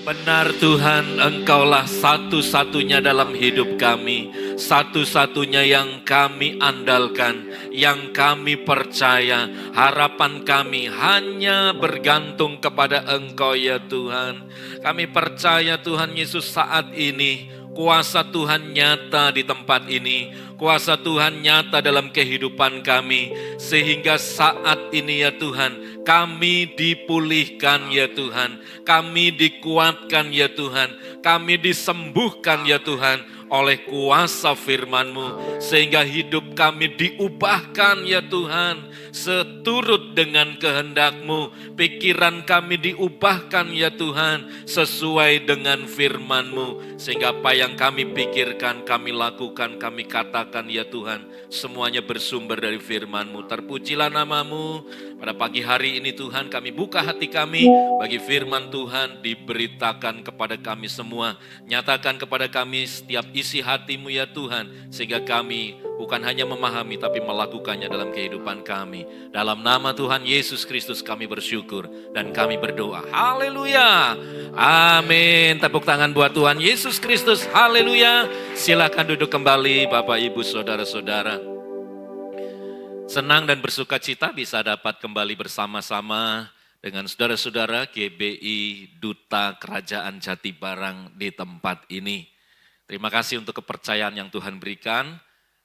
Benar Tuhan, Engkaulah satu-satunya dalam hidup kami, satu-satunya yang kami andalkan, yang kami percaya. Harapan kami hanya bergantung kepada Engkau ya Tuhan. Kami percaya Tuhan Yesus saat ini, kuasa Tuhan nyata di tempat ini, kuasa Tuhan nyata dalam kehidupan kami, sehingga saat ini ya Tuhan, kami dipulihkan ya Tuhan, kami dikuatkan ya Tuhan, kami disembuhkan ya Tuhan oleh kuasa firman-Mu, sehingga hidup kami diubahkan ya Tuhan, seturut dengan kehendak-Mu, pikiran kami diubahkan ya Tuhan, sesuai dengan firman-Mu, sehingga apa yang kami pikirkan, kami lakukan, kami katakan ya Tuhan, semuanya bersumber dari firman-Mu. Terpujilah nama-Mu. Pada pagi hari ini Tuhan, kami buka hati kami bagi firman Tuhan, diberitakan kepada kami semua. Nyatakan kepada kami setiap isi hati-Mu ya Tuhan, sehingga kami bukan hanya memahami tapi melakukannya dalam kehidupan kami. Dalam nama Tuhan Yesus Kristus kami bersyukur dan kami berdoa. Haleluya. Amin. Tepuk tangan buat Tuhan Yesus Kristus. Haleluya. Silakan duduk kembali Bapak Ibu Saudara-saudara. Senang dan bersuka cita bisa dapat kembali bersama-sama dengan saudara-saudara GBI Duta Kerajaan Jatibarang di tempat ini. Terima kasih untuk kepercayaan yang Tuhan berikan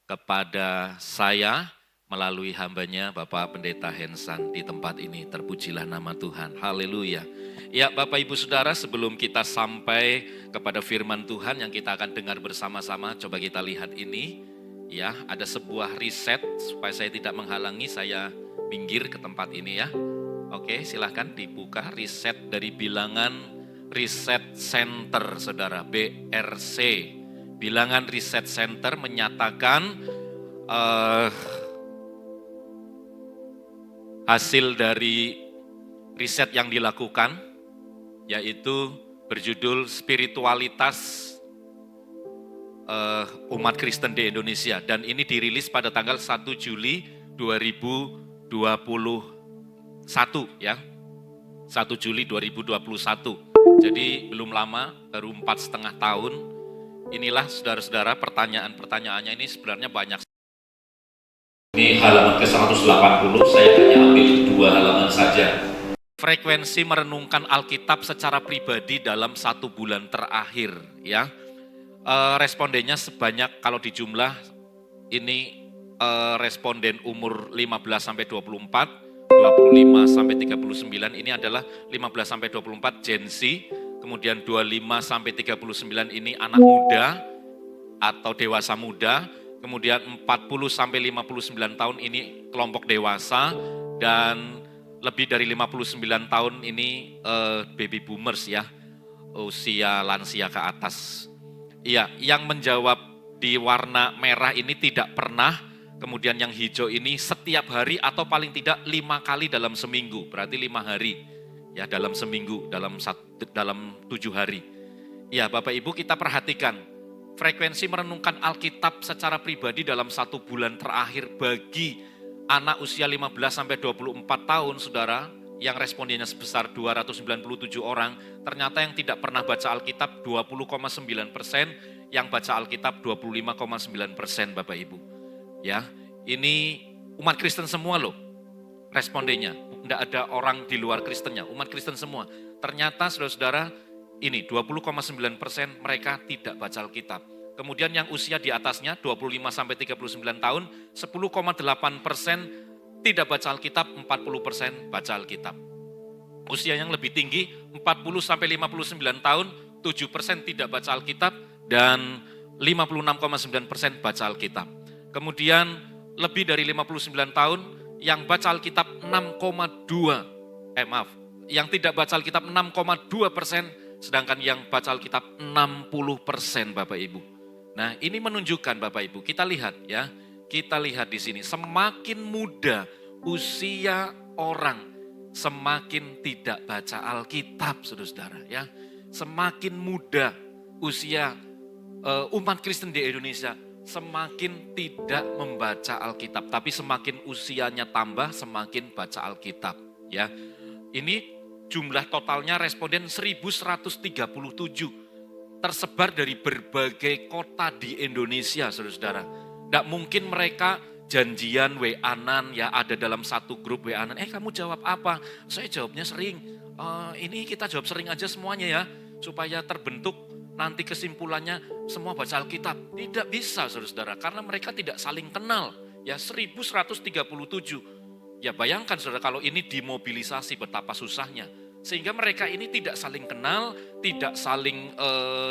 kepada saya melalui hambanya Bapak Pendeta Hensan di tempat ini. Terpujilah nama Tuhan. Haleluya. Ya Bapak Ibu Saudara, sebelum kita sampai kepada firman Tuhan yang kita akan dengar bersama-sama, coba kita lihat ini. Ya, ada sebuah riset, supaya saya tidak menghalangi, saya minggir ke tempat ini ya. Oke, silahkan dibuka riset dari Bilangan Riset Center, saudara, BRC. Bilangan Riset Center menyatakan hasil dari riset yang dilakukan, yaitu berjudul Spiritualitas umat Kristen di Indonesia, dan ini dirilis pada tanggal 1 Juli 2021 ya. 1 Juli 2021. Jadi belum lama, baru 4,5 tahun. Inilah saudara-saudara, pertanyaan-pertanyaannya ini sebenarnya banyak. Ini halaman ke-180, saya hanya ambil 2 halaman saja. Frekuensi merenungkan Alkitab secara pribadi dalam 1 bulan terakhir ya. Respondennya sebanyak, kalau dijumlah ini responden umur 15-24, 25-39 ini adalah 15-24 Gen Z, kemudian 25-39 ini anak muda atau dewasa muda, kemudian 40-59 tahun ini kelompok dewasa, dan lebih dari 59 tahun ini baby boomers ya, usia lansia ke atas. Iya, yang menjawab di warna merah ini tidak pernah, kemudian yang hijau ini setiap hari atau paling tidak 5 kali dalam seminggu, berarti 5 hari ya dalam seminggu, dalam 7 hari. Ya Bapak Ibu, kita perhatikan frekuensi merenungkan Alkitab secara pribadi dalam 1 bulan terakhir bagi anak usia 15-24 tahun, saudara, yang respondennya sebesar 297 orang, ternyata yang tidak pernah baca Alkitab 20,9%, yang baca Alkitab 25,9%, Bapak Ibu. Ya, ini umat Kristen semua loh respondennya, tidak ada orang di luar Kristennya, umat Kristen semua. Ternyata saudara-saudara, ini 20,9% mereka tidak baca Alkitab. Kemudian yang usia di atasnya 25-39 tahun, 10,8% tidak baca Alkitab, 40% baca Alkitab. Usia yang lebih tinggi 40-59 tahun, 7% tidak baca Alkitab dan 56,9% baca Alkitab. Kemudian lebih dari 59 tahun yang baca Alkitab 6,2, yang tidak baca Alkitab 6,2%, sedangkan yang baca Alkitab 60%, Bapak Ibu. Nah, ini menunjukkan Bapak Ibu, kita lihat ya. Kita lihat di sini, semakin muda usia orang, semakin tidak baca Alkitab, saudara-saudara ya. Semakin muda usia umat Kristen di Indonesia, semakin tidak membaca Alkitab. Tapi semakin usianya tambah, semakin baca Alkitab ya. Ini jumlah totalnya responden 1137, tersebar dari berbagai kota di Indonesia, saudara-saudara. Tidak mungkin mereka janjian WA-an, ya ada dalam satu grup WA-an, kamu jawab apa? Saya jawabnya sering, ini kita jawab sering aja semuanya ya, supaya terbentuk nanti kesimpulannya semua baca Alkitab. Tidak bisa, saudara-saudara, karena mereka tidak saling kenal. Ya 1137. Ya bayangkan saudara kalau ini dimobilisasi betapa susahnya. Sehingga mereka ini tidak saling kenal, tidak saling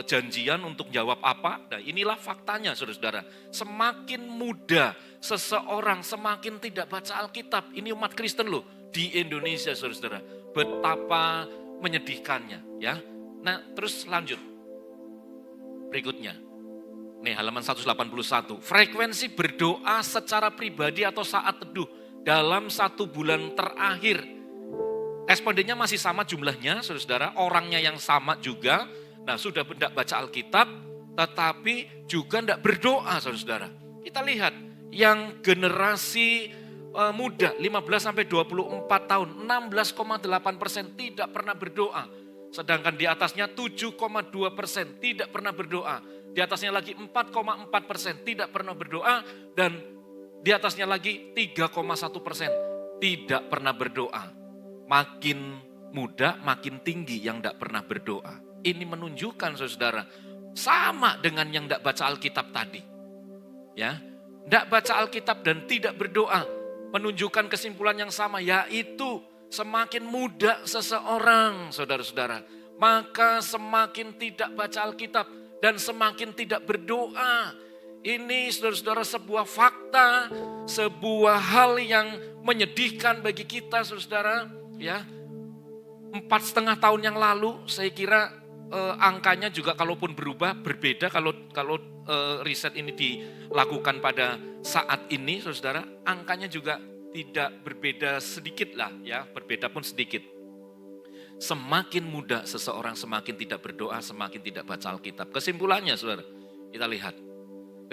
janjian untuk jawab apa. Nah inilah faktanya saudara-saudara. Semakin muda seseorang semakin tidak baca Alkitab. Ini umat Kristen loh di Indonesia saudara-saudara. Betapa menyedihkannya ya. Nah terus lanjut. Berikutnya. Nih halaman 181. Frekuensi berdoa secara pribadi atau saat teduh dalam 1 bulan terakhir. Respondennya masih sama jumlahnya, saudara-saudara, orangnya yang sama juga. Nah, sudah tidak baca Alkitab, tetapi juga tidak berdoa, saudara-saudara. Kita lihat, yang generasi muda, 15-24 tahun, 16,8% tidak pernah berdoa. Sedangkan di atasnya 7,2% tidak pernah berdoa. Di atasnya lagi 4,4% tidak pernah berdoa. Dan di atasnya lagi 3,1% tidak pernah berdoa. Makin muda, makin tinggi yang tidak pernah berdoa. Ini menunjukkan saudara, sama dengan yang tidak baca Alkitab tadi. Ya, tidak baca Alkitab dan tidak berdoa, menunjukkan kesimpulan yang sama, yaitu semakin muda seseorang, saudara-saudara, maka semakin tidak baca Alkitab dan semakin tidak berdoa. Ini saudara-saudara sebuah fakta, sebuah hal yang menyedihkan bagi kita saudara. Ya, 4,5 tahun yang lalu saya kira angkanya juga kalaupun berubah berbeda kalau riset ini dilakukan pada saat ini saudara, angkanya juga tidak berbeda sedikit lah ya, berbeda pun sedikit. Semakin muda seseorang semakin tidak berdoa, semakin tidak baca Alkitab. Kesimpulannya saudara, kita lihat.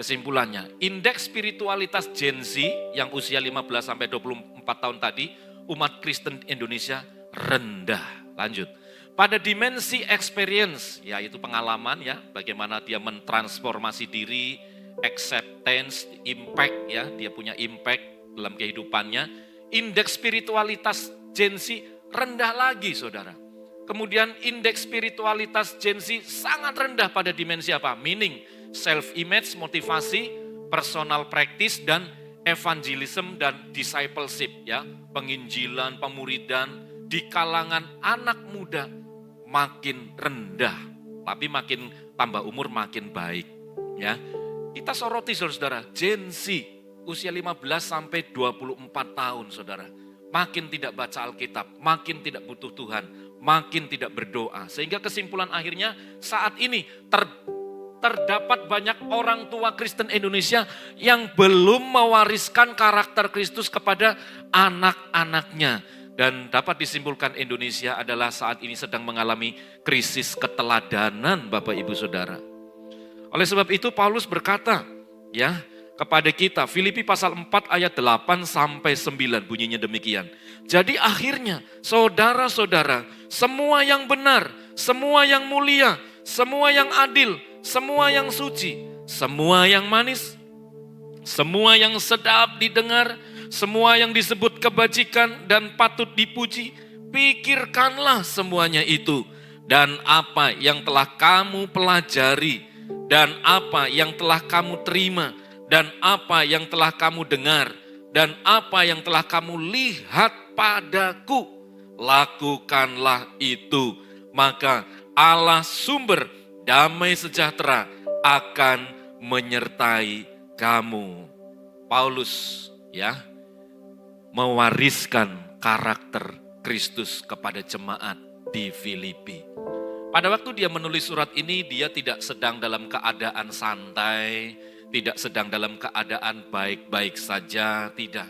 Kesimpulannya, indeks spiritualitas Gen Z yang usia 15-24 tahun tadi, umat Kristen Indonesia rendah. Lanjut. Pada dimensi experience, yaitu pengalaman ya, bagaimana dia mentransformasi diri, acceptance, impact ya, dia punya impact dalam kehidupannya. Indeks spiritualitas Gen Z rendah lagi saudara. Kemudian indeks spiritualitas Gen Z sangat rendah pada dimensi apa? Meaning, self-image, motivasi, personal practice, dan evangelism dan discipleship ya, penginjilan, pemuridan di kalangan anak muda makin rendah, tapi makin tambah umur makin baik ya. Kita soroti saudara, Gen Z usia 15-24 tahun saudara, makin tidak baca Alkitab, makin tidak butuh Tuhan, makin tidak berdoa. Sehingga kesimpulan akhirnya saat ini terdapat banyak orang tua Kristen Indonesia yang belum mewariskan karakter Kristus kepada anak-anaknya. Dan dapat disimpulkan Indonesia adalah saat ini sedang mengalami krisis keteladanan Bapak Ibu Saudara. Oleh sebab itu Paulus berkata ya kepada kita, Filipi pasal 4 ayat 8-9 bunyinya demikian. Jadi akhirnya saudara-saudara, semua yang benar, semua yang mulia, semua yang adil, semua yang suci, semua yang manis, semua yang sedap didengar, semua yang disebut kebajikan dan patut dipuji, pikirkanlah semuanya itu. Dan apa yang telah kamu pelajari, dan apa yang telah kamu terima, dan apa yang telah kamu dengar, dan apa yang telah kamu lihat padaku, lakukanlah itu. Maka Allah sumber damai sejahtera akan menyertai kamu. Paulus ya mewariskan karakter Kristus kepada jemaat di Filipi. Pada waktu dia menulis surat ini, dia tidak sedang dalam keadaan santai, tidak sedang dalam keadaan baik-baik saja, tidak.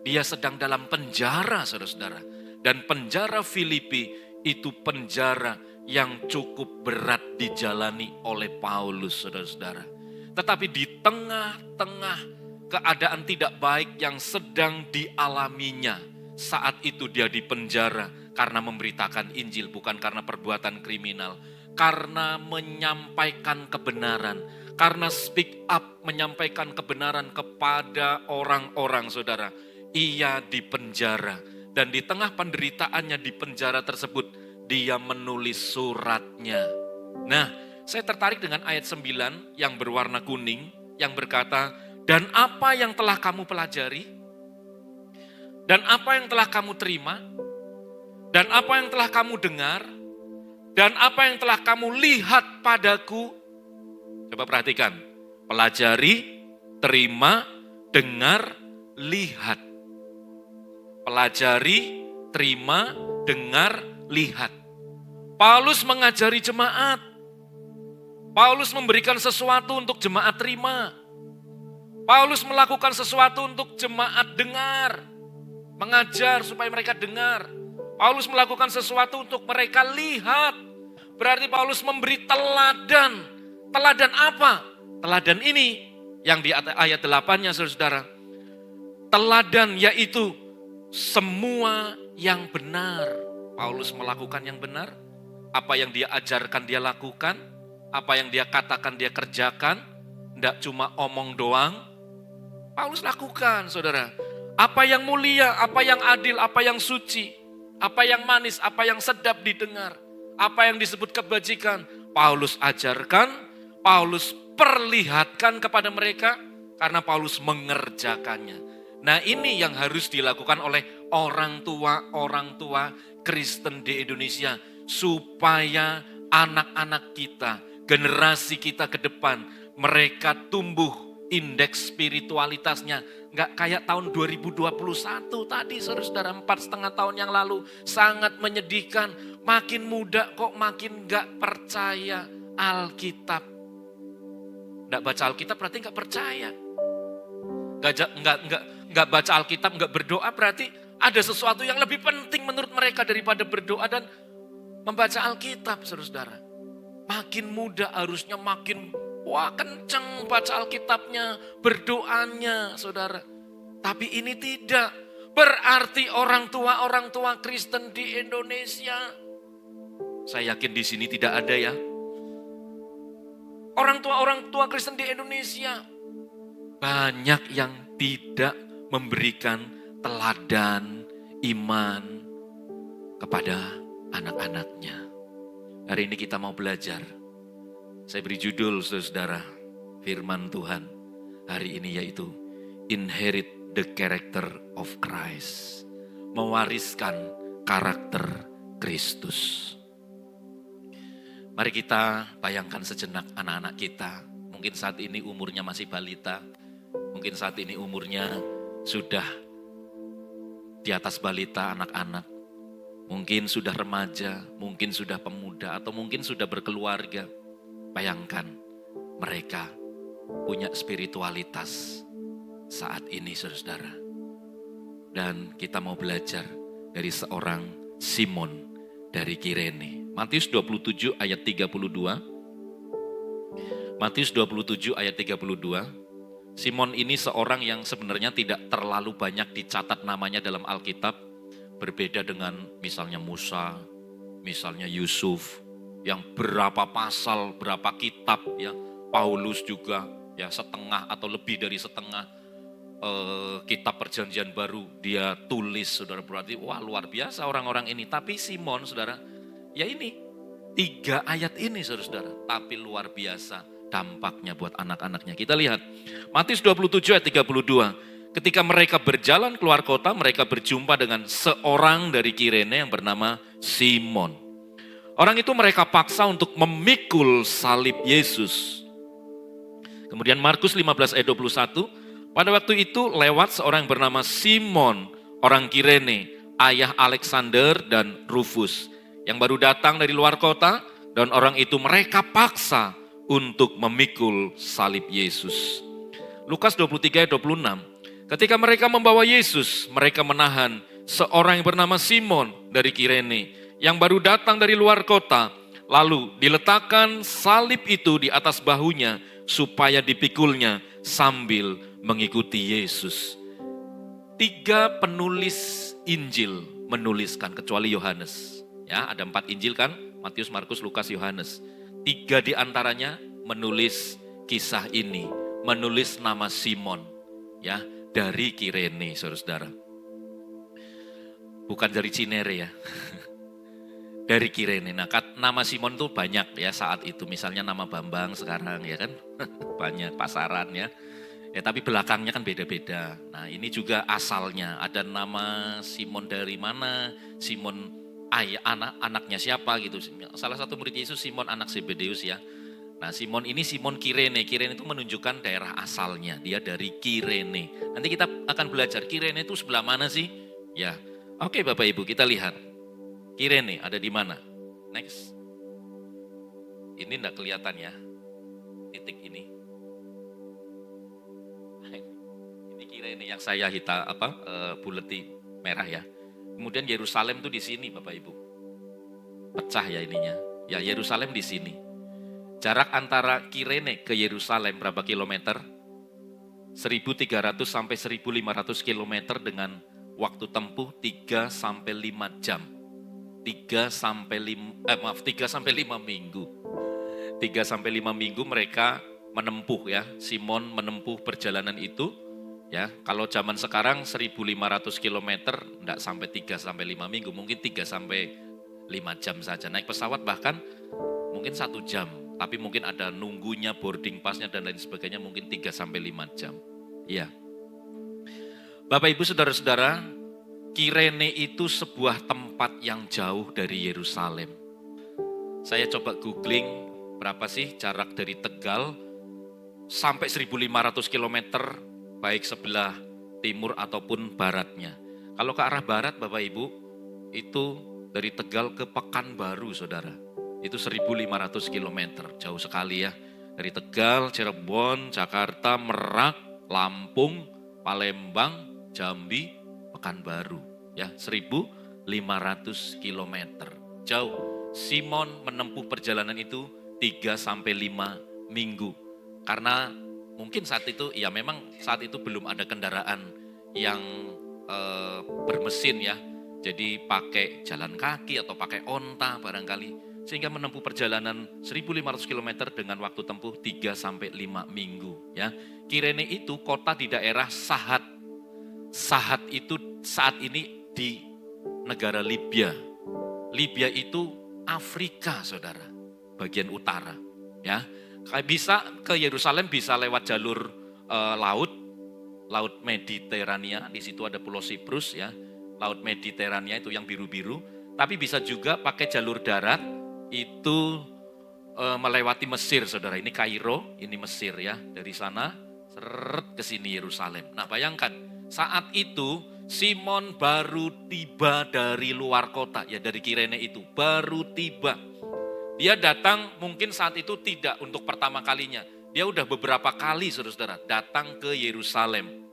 Dia sedang dalam penjara, saudara-saudara. Dan penjara Filipi itu penjara yang cukup berat dijalani oleh Paulus, saudara-saudara. Tetapi di tengah-tengah keadaan tidak baik yang sedang dialaminya, saat itu dia dipenjara karena memberitakan Injil, bukan karena perbuatan kriminal. Karena menyampaikan kebenaran, karena speak up, menyampaikan kebenaran kepada orang-orang, saudara. Ia dipenjara, dan di tengah penderitaannya di penjara tersebut, dia menulis suratnya. Nah, saya tertarik dengan ayat 9 yang berwarna kuning, yang berkata, dan apa yang telah kamu pelajari, dan apa yang telah kamu terima, dan apa yang telah kamu dengar, dan apa yang telah kamu lihat padaku. Coba perhatikan, pelajari, terima, dengar, lihat. Pelajari, terima, dengar, lihat. Paulus mengajari jemaat. Paulus memberikan sesuatu untuk jemaat terima. Paulus melakukan sesuatu untuk jemaat dengar. Mengajar supaya mereka dengar. Paulus melakukan sesuatu untuk mereka lihat. Berarti Paulus memberi teladan. Teladan apa? Teladan ini yang di ayat 8-nya, saudara. Teladan yaitu semua yang benar. Paulus melakukan yang benar. Apa yang dia ajarkan dia lakukan. Apa yang dia katakan dia kerjakan. Tidak cuma omong doang. Paulus lakukan, saudara. Apa yang mulia, apa yang adil, apa yang suci, apa yang manis, apa yang sedap didengar, apa yang disebut kebajikan, Paulus ajarkan, Paulus perlihatkan kepada mereka, karena Paulus mengerjakannya. Nah, ini yang harus dilakukan oleh orang tua Kristen di Indonesia, supaya anak-anak kita, generasi kita ke depan, mereka tumbuh indeks spiritualitasnya. Nggak kayak tahun 2021 tadi, saudara, 4,5 tahun yang lalu. Sangat menyedihkan, makin muda kok makin nggak percaya Alkitab. Nggak baca Alkitab berarti nggak percaya. Nggak baca Alkitab, nggak berdoa, berarti ada sesuatu yang lebih penting menurut mereka daripada berdoa dan membaca Alkitab, saudara. Makin muda harusnya makin kenceng baca Alkitabnya, berdoanya, saudara. Tapi ini tidak. Berarti orang tua Kristen di Indonesia, saya yakin di sini tidak ada ya. Orang tua Kristen di Indonesia banyak yang tidak memberikan teladan iman kepada anak-anaknya. Hari ini kita mau belajar. Saya beri judul, saudara, firman Tuhan hari ini yaitu Inherit the Character of Christ. Mewariskan karakter Kristus. Mari kita bayangkan sejenak anak-anak kita. Mungkin saat ini umurnya masih balita. Mungkin saat ini umurnya sudah di atas balita, anak-anak. Mungkin sudah remaja, mungkin sudah pemuda, atau mungkin sudah berkeluarga. Bayangkan mereka punya spiritualitas saat ini, saudara. Dan kita mau belajar dari seorang Simon dari Kirene. Matius 27 ayat 32. Matius 27 ayat 32. Simon ini seorang yang sebenarnya tidak terlalu banyak dicatat namanya dalam Alkitab. Berbeda dengan misalnya Musa, misalnya Yusuf, yang berapa pasal, berapa kitab ya. Paulus juga ya setengah atau lebih dari setengah kitab perjanjian baru dia tulis, saudara. Berarti wah luar biasa orang-orang ini. Tapi Simon, saudara, ya ini 3 ayat ini, saudara, tapi luar biasa dampaknya buat anak-anaknya. Kita lihat Matius 27 ayat 32. Ketika mereka berjalan keluar kota, mereka berjumpa dengan seorang dari Kirene yang bernama Simon. Orang itu mereka paksa untuk memikul salib Yesus. Kemudian Markus 15 ayat 21. Pada waktu itu lewat seorang yang bernama Simon, orang Kirene, ayah Alexander dan Rufus, yang baru datang dari luar kota, dan orang itu mereka paksa untuk memikul salib Yesus. Lukas 23 ayat 26. Ketika mereka membawa Yesus, mereka menahan seorang yang bernama Simon dari Kirene, yang baru datang dari luar kota, lalu diletakkan salib itu di atas bahunya supaya dipikulnya sambil mengikuti Yesus. 3 penulis Injil menuliskan kecuali Yohanes. Ya, ada 4 Injil kan? Matius, Markus, Lukas, Yohanes. 3 di antaranya menulis kisah ini, menulis nama Simon, ya, dari Kirene, saudara-saudara. Bukan dari Cinere ya. Dari Kirene. Nah, nama Simon tuh banyak ya saat itu. Misalnya nama Bambang sekarang ya kan. Banyak pasaran ya. Ya tapi belakangnya kan beda-beda. Nah, ini juga asalnya. Ada nama Simon dari mana? Simon anaknya siapa gitu. Salah satu murid Yesus Simon anak Zebedeus ya. Nah, Simon ini Simon Kirene. Kirene itu menunjukkan daerah asalnya. Dia dari Kirene. Nanti kita akan belajar Kirene itu sebelah mana sih? Ya. Oke, Bapak Ibu, kita lihat. Kirene ada di mana? Next. Ini enggak kelihatan ya. Titik ini. Ini Kirene yang saya buleti merah ya. Kemudian Yerusalem tuh di sini, Bapak Ibu. Pecah ya ininya. Ya, Yerusalem di sini. Jarak antara Kirene ke Yerusalem berapa kilometer? 1.300 sampai 1.500 kilometer dengan waktu tempuh 3 sampai 5 jam. 3 sampai 5 minggu. 3 sampai 5 minggu mereka menempuh ya. Simon menempuh perjalanan itu ya. Kalau zaman sekarang 1.500 kilometer enggak sampai 3 sampai 5 minggu, mungkin 3 sampai 5 jam saja. Naik pesawat bahkan mungkin 1 jam. Tapi mungkin ada nunggunya, boarding passnya dan lain sebagainya mungkin 3 sampai 5 jam. Iya. Bapak Ibu Saudara-saudara, Kirene itu sebuah tempat yang jauh dari Yerusalem. Saya coba googling berapa sih jarak dari Tegal sampai 1.500 km baik sebelah timur ataupun baratnya. Kalau ke arah barat Bapak Ibu itu dari Tegal ke Pekanbaru Saudara. Itu 1.500 km, jauh sekali ya. Dari Tegal, Cirebon, Jakarta, Merak, Lampung, Palembang, Jambi, Pekanbaru. Ya, 1.500 km. Jauh. Simon menempuh perjalanan itu 3 sampai 5 minggu. Karena mungkin saat itu, ya memang saat itu belum ada kendaraan yang bermesin ya. Jadi pakai jalan kaki atau pakai onta barangkali. Sehingga menempuh perjalanan 1.500 km dengan waktu tempuh 3 sampai 5 minggu. Ya. Kirene itu kota di daerah Sahat. Sahat itu saat ini di negara Libya. Libya itu Afrika, saudara, bagian utara. Ya, bisa ke Yerusalem bisa lewat jalur laut Mediterania. Di situ ada Pulau Siprus, ya, laut Mediterania itu yang biru-biru. Tapi bisa juga pakai jalur darat itu melewati Mesir, saudara. Ini Kairo, ini Mesir, ya. Dari sana seret ke sini Yerusalem. Nah, bayangkan saat itu Simon baru tiba dari luar kota, ya dari Kirene itu, baru tiba. Dia datang mungkin saat itu tidak untuk pertama kalinya. Dia udah beberapa kali saudara-saudara datang ke Yerusalem.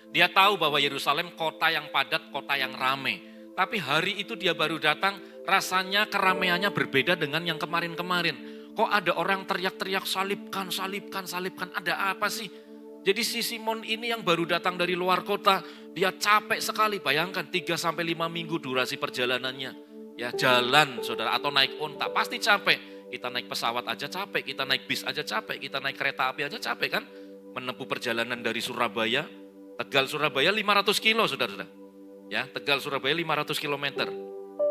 Dia tahu bahwa Yerusalem kota yang padat, kota yang ramai. Tapi hari itu dia baru datang, rasanya keramaiannya berbeda dengan yang kemarin-kemarin. Kok ada orang teriak-teriak salibkan, salibkan, salibkan, ada apa sih? Jadi si Simon ini yang baru datang dari luar kota, dia capek sekali, bayangkan 3-5 minggu durasi perjalanannya. Ya jalan saudara atau naik onta, pasti capek. Kita naik pesawat aja capek, kita naik bis aja capek, kita naik kereta api aja capek kan. Menempuh perjalanan dari Surabaya, Tegal Surabaya 500 kilo saudara-saudara. Ya, Tegal Surabaya 500 kilometer.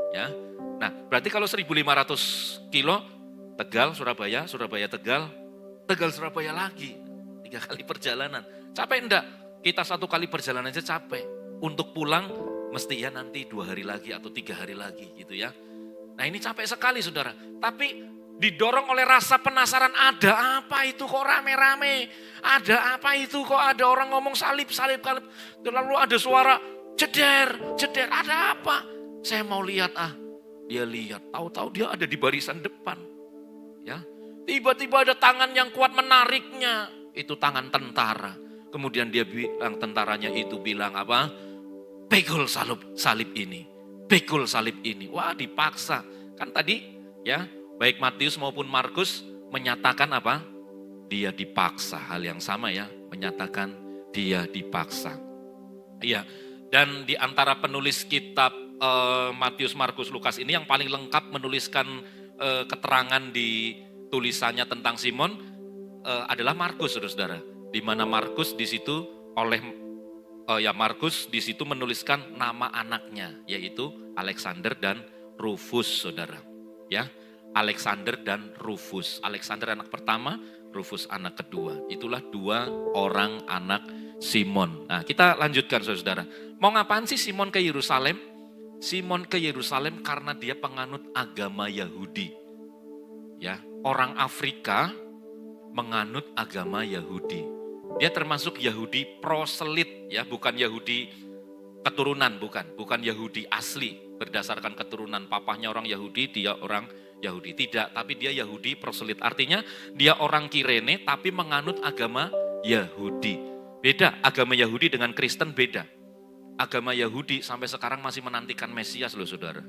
Ya, nah berarti kalau 1.500 kilo, Tegal Surabaya, Surabaya Tegal, Tegal Surabaya lagi. 3 kali perjalanan. Capek enggak? Kita 1 kali perjalanan aja capek. Untuk pulang mesti ya nanti 2 hari lagi atau 3 hari lagi gitu ya. Nah ini capek sekali saudara. Tapi didorong oleh rasa penasaran, ada apa itu kok rame-rame? Ada apa itu kok ada orang ngomong salib, salib, salib. Lalu ada suara ceder, ceder, ada apa? Saya mau lihat Dia lihat, tahu-tahu dia ada di barisan depan. Ya, tiba-tiba ada tangan yang kuat menariknya. Itu tangan tentara. Kemudian dia bilang, tentaranya itu bilang apa? Pegul salib ini. Pegul salib ini. Wah dipaksa. Kan tadi ya baik Matius maupun Markus menyatakan apa? Dia dipaksa. Hal yang sama ya. Menyatakan dia dipaksa. Iya. Dan di antara penulis kitab Matius, Markus, Lukas ini yang paling lengkap menuliskan keterangan di tulisannya tentang Simon adalah Markus, saudara-saudara. Di mana Markus di situ Markus di situ menuliskan nama anaknya, yaitu Alexander dan Rufus, saudara. Ya, Alexander dan Rufus. Alexander anak pertama, Rufus anak kedua. Itulah dua orang anak Simon. Nah, kita lanjutkan, saudara. Mau ngapain sih Simon ke Yerusalem? Simon ke Yerusalem karena dia penganut agama Yahudi. Ya, orang Afrika menganut agama Yahudi. Dia termasuk Yahudi proselit, ya, bukan Yahudi keturunan, bukan Yahudi asli berdasarkan keturunan, papahnya orang Yahudi, dia orang Yahudi. Tidak, tapi dia Yahudi proselit. Artinya dia orang Kirene tapi menganut agama Yahudi. Beda, agama Yahudi dengan Kristen beda. Agama Yahudi sampai sekarang masih menantikan Mesias loh, saudara.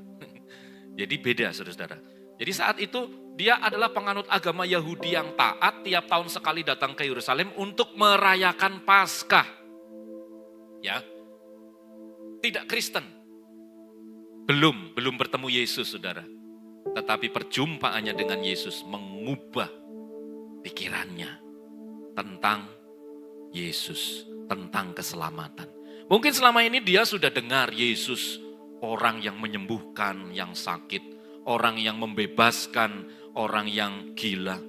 Jadi beda, saudara. Jadi saat itu dia adalah penganut agama Yahudi yang taat, tiap tahun sekali datang ke Yerusalem untuk merayakan Paskah. Ya. Tidak Kristen. Belum bertemu Yesus, saudara. Tetapi perjumpaannya dengan Yesus mengubah pikirannya tentang Yesus, tentang keselamatan. Mungkin selama ini dia sudah dengar Yesus, orang yang menyembuhkan yang sakit, orang yang membebaskan orang yang gila,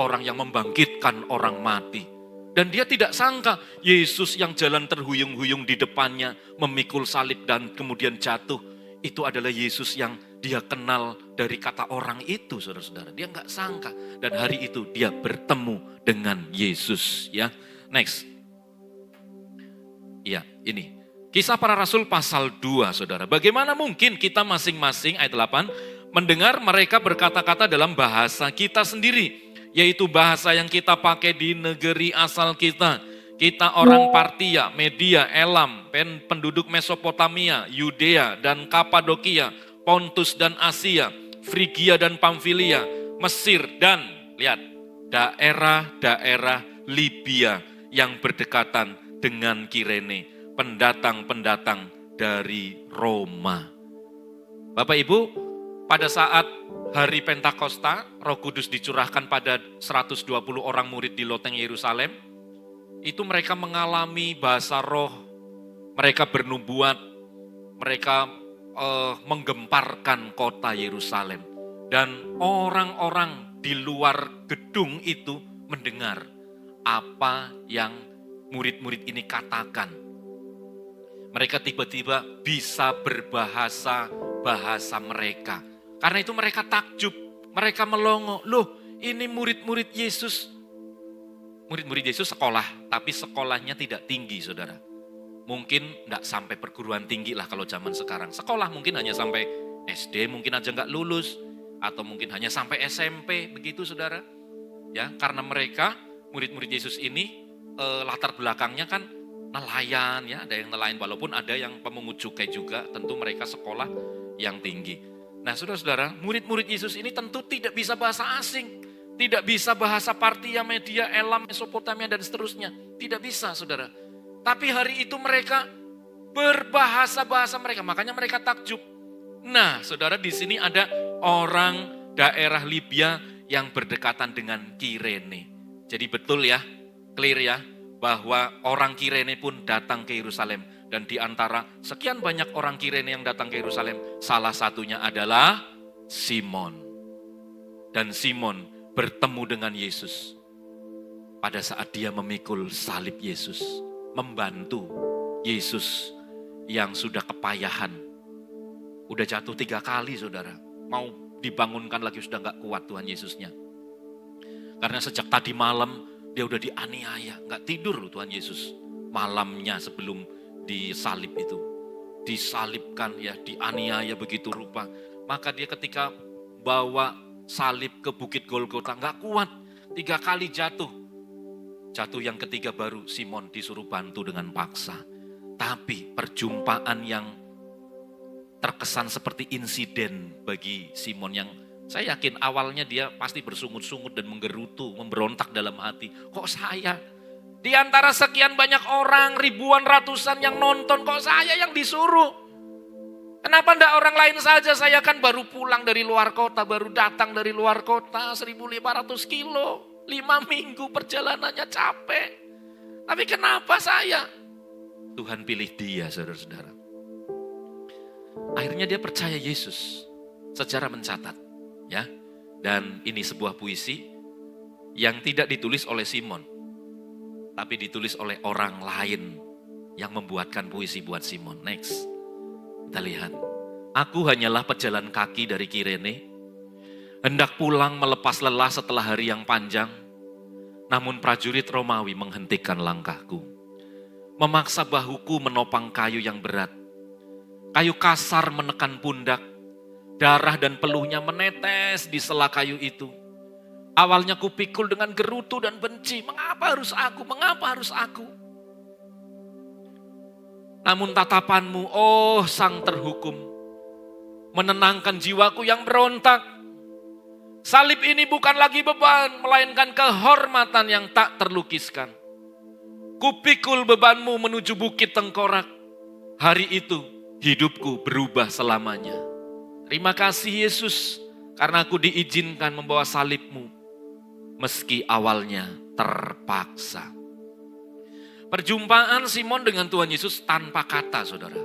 orang yang membangkitkan orang mati. Dan dia tidak sangka Yesus yang jalan terhuyung-huyung di depannya, memikul salib dan kemudian jatuh, itu adalah Yesus yang dia kenal dari kata orang itu, saudara-saudara. Dia nggak sangka. Dan hari itu dia bertemu dengan Yesus. Ya, next. Iya, ini. Kisah Para Rasul pasal 2, saudara. Bagaimana mungkin kita masing-masing, ayat 8, mendengar mereka berkata-kata dalam bahasa kita sendiri, yaitu bahasa yang kita pakai di negeri asal kita. Kita orang Partia, Media, Elam, penduduk Mesopotamia, Yudea dan Kapadokia, Pontus dan Asia, Frigia dan Pamfilia, Mesir dan, lihat, daerah-daerah Libya yang berdekatan dengan Kirene, pendatang-pendatang dari Roma. Bapak Ibu, pada saat hari Pentakosta, Roh Kudus dicurahkan pada 120 orang murid di loteng Yerusalem, itu mereka mengalami bahasa roh, mereka bernubuat, mereka menggemparkan kota Yerusalem. Dan orang-orang di luar gedung itu mendengar apa yang murid-murid ini katakan. Mereka tiba-tiba bisa berbahasa mereka. Karena itu mereka takjub, mereka melongo. Loh, ini murid-murid Yesus. Murid-murid Yesus sekolah, tapi sekolahnya tidak tinggi, saudara. Mungkin tidak sampai perguruan tinggi lah kalau zaman sekarang. Sekolah mungkin hanya sampai SD, mungkin aja nggak lulus. Atau mungkin hanya sampai SMP, begitu, saudara. Ya, karena mereka, murid-murid Yesus ini, latar belakangnya kan nelayan, ya, ada yang nelayan, walaupun ada yang pemungut cukai juga, tentu mereka sekolah yang tinggi. Nah, saudara-saudara, murid-murid Yesus ini tentu tidak bisa bahasa asing, tidak bisa bahasa Partia, Media, Elam, Mesopotamia, dan seterusnya. Tidak bisa, saudara. Tapi hari itu mereka berbahasa-bahasa mereka, makanya mereka takjub. Nah, saudara, di sini ada orang daerah Libya yang berdekatan dengan Kirene. Jadi betul ya, clear ya, bahwa orang Kirene pun datang ke Yerusalem. Dan di antara sekian banyak orang Kirene yang datang ke Yerusalem, salah satunya adalah Simon. Dan Simon bertemu dengan Yesus pada saat dia memikul salib Yesus, membantu Yesus yang sudah kepayahan. Udah jatuh 3 kali, saudara. Mau dibangunkan lagi sudah gak kuat Tuhan Yesusnya. Karena sejak tadi malam dia udah dianiaya, gak tidur loh Tuhan Yesus. Malamnya sebelum disalib itu, disalibkan ya, dianiaya begitu rupa. Maka dia ketika bawa salib ke Bukit Golgota gak kuat, 3 kali jatuh. Jatuh yang ketiga baru Simon disuruh bantu dengan paksa. Tapi perjumpaan yang terkesan seperti insiden bagi Simon yang saya yakin awalnya dia pasti bersungut-sungut dan menggerutu, memberontak dalam hati. Kok saya? Di antara sekian banyak orang, ribuan ratusan yang nonton, kok saya yang disuruh? Kenapa enggak orang lain saja? Saya kan baru pulang dari luar kota, baru datang dari luar kota, 1.500 kilo, 5 minggu perjalanannya capek. Tapi kenapa saya? Tuhan pilih dia, saudara-saudara. Akhirnya dia percaya Yesus secara mencatat. Ya, dan ini sebuah puisi yang tidak ditulis oleh Simon, tapi ditulis oleh orang lain yang membuatkan puisi buat Simon. Next, kita lihat. Aku hanyalah pejalan kaki dari Kirene, hendak pulang melepas lelah setelah hari yang panjang, namun prajurit Romawi menghentikan langkahku, memaksa bahuku menopang kayu yang berat. Kayu kasar menekan pundak, darah dan peluhnya menetes di sela kayu itu. Awalnya kupikul dengan gerutu dan benci. Mengapa harus aku? Mengapa harus aku? Namun tatapanmu, oh sang terhukum, menenangkan jiwaku yang berontak. Salib ini bukan lagi beban, melainkan kehormatan yang tak terlukiskan. Kupikul bebanmu menuju bukit tengkorak. Hari itu hidupku berubah selamanya. Terima kasih Yesus, karena aku diizinkan membawa salibmu, meski awalnya terpaksa. Perjumpaan Simon dengan Tuhan Yesus tanpa kata, saudara.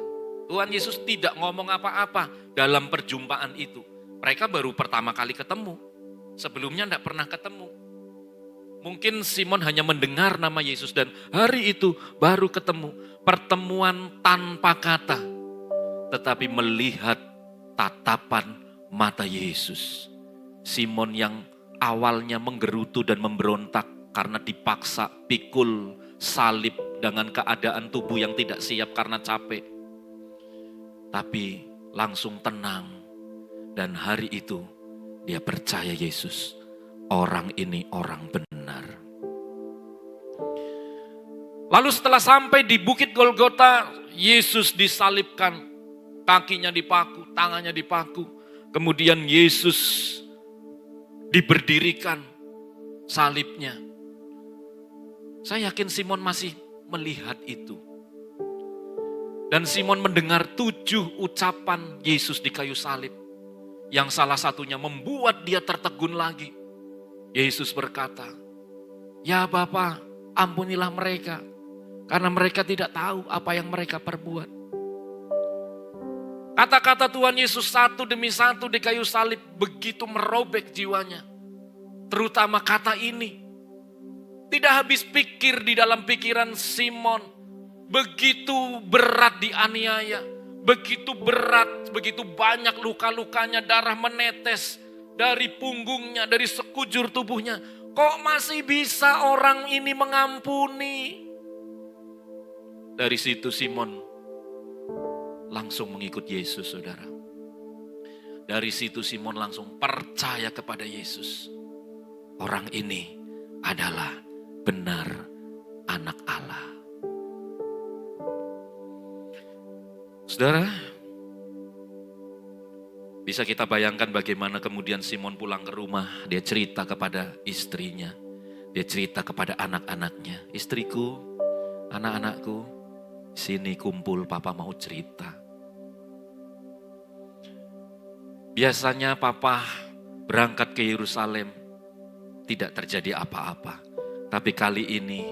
Tuhan Yesus tidak ngomong apa-apa dalam perjumpaan itu. Mereka baru pertama kali ketemu. Sebelumnya tidak pernah ketemu. Mungkin Simon hanya mendengar nama Yesus dan hari itu baru ketemu. Pertemuan tanpa kata. Tetapi melihat tatapan mata Yesus. Simon yang awalnya menggerutu dan memberontak karena dipaksa pikul salib dengan keadaan tubuh yang tidak siap karena capek. Tapi langsung tenang. Dan hari itu dia percaya Yesus. Orang ini orang benar. Lalu setelah sampai di Bukit Golgota, Yesus disalibkan. Kakinya dipaku, tangannya dipaku. Kemudian Yesus diberdirikan salibnya. Saya yakin Simon masih melihat itu. Dan Simon mendengar 7 ucapan Yesus di kayu salib. Yang salah satunya membuat dia tertegun lagi. Yesus berkata, "Ya Bapa, ampunilah mereka. Karena mereka tidak tahu apa yang mereka perbuat." Kata-kata Tuhan Yesus satu demi satu di kayu salib begitu merobek jiwanya. Terutama kata ini. Tidak habis pikir di dalam pikiran Simon. Begitu berat dianiaya. Begitu berat, begitu banyak luka-lukanya, darah menetes dari punggungnya, dari sekujur tubuhnya. Kok masih bisa orang ini mengampuni? Dari situ Simon langsung mengikut Yesus, saudara. Dari situ Simon langsung percaya kepada Yesus. Orang ini adalah benar anak Allah. Saudara, bisa kita bayangkan bagaimana kemudian Simon pulang ke rumah. Dia cerita kepada istrinya. Dia cerita kepada anak-anaknya. Istriku, anak-anakku, sini kumpul, papa mau cerita. Biasanya papa berangkat ke Yerusalem, tidak terjadi apa-apa. Tapi kali ini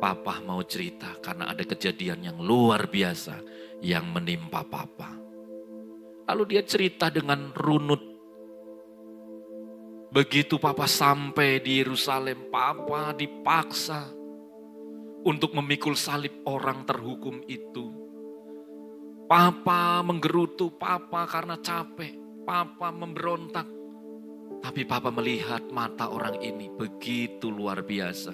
papa mau cerita karena ada kejadian yang luar biasa yang menimpa papa. Lalu dia cerita dengan runut. Begitu papa sampai di Yerusalem, papa dipaksa untuk memikul salib orang terhukum itu. Papa menggerutu papa karena capek. Papa memberontak. Tapi papa melihat mata orang ini begitu luar biasa.